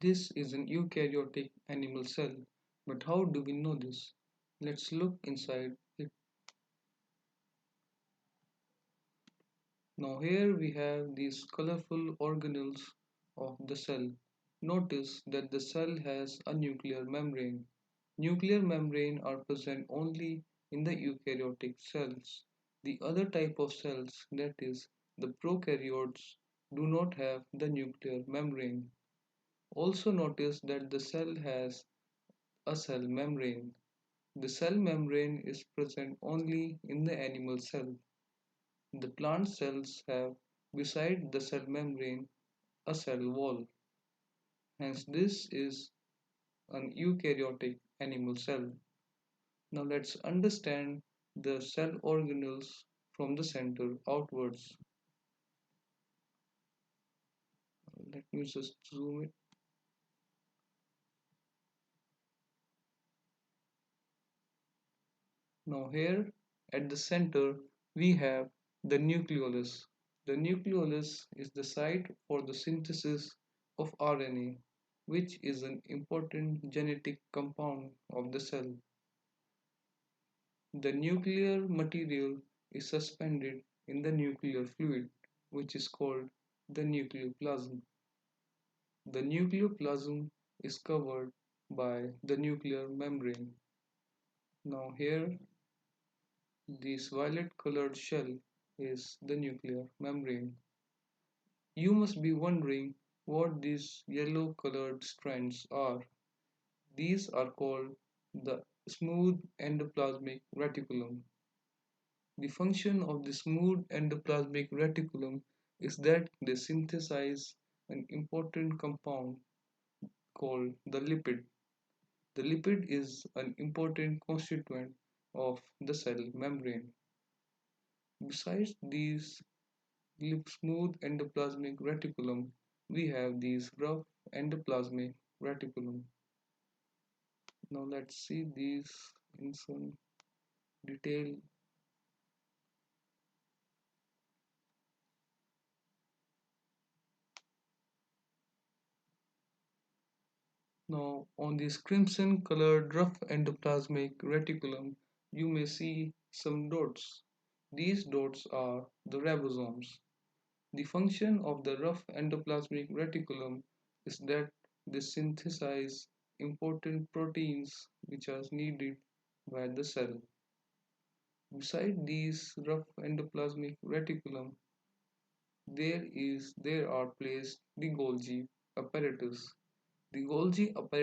This is an eukaryotic animal cell. But how do we know this? Let's look inside it. Now here we have these colorful organelles of the cell. Notice that the cell has a nuclear membrane. Nuclear membrane are present only in the eukaryotic cells. The other type of cells, that is, the prokaryotes, do not have the nuclear membrane. Also notice that the cell has a cell membrane. The cell membrane is present only in the animal cell. The plant cells have, beside the cell membrane, a cell wall. Hence, this is an eukaryotic animal cell. Now, let's understand the cell organelles from the center outwards. Let me just zoom it. Now, here at the center, we have the nucleolus. The nucleolus is the site for the synthesis of RNA, which is an important genetic compound of the cell. The nuclear material is suspended in the nuclear fluid, which is called the nucleoplasm. The nucleoplasm is covered by the nuclear membrane. Now here, this violet colored shell is the nuclear membrane. You must be wondering what these yellow colored strands are. These are called the smooth endoplasmic reticulum. The function of the smooth endoplasmic reticulum is that they synthesize an important compound called the lipid. The lipid is an important constituent of the cell membrane. Besides these smooth endoplasmic reticulum, we have these rough endoplasmic reticulum. Now let's see these in some detail. Now on this crimson colored rough endoplasmic reticulum, you may see some dots. These dots are the ribosomes. The function of the rough endoplasmic reticulum is that they synthesize important proteins which are needed by the cell. Beside these rough endoplasmic reticulum, there are placed the Golgi apparatus. The Golgi apparatus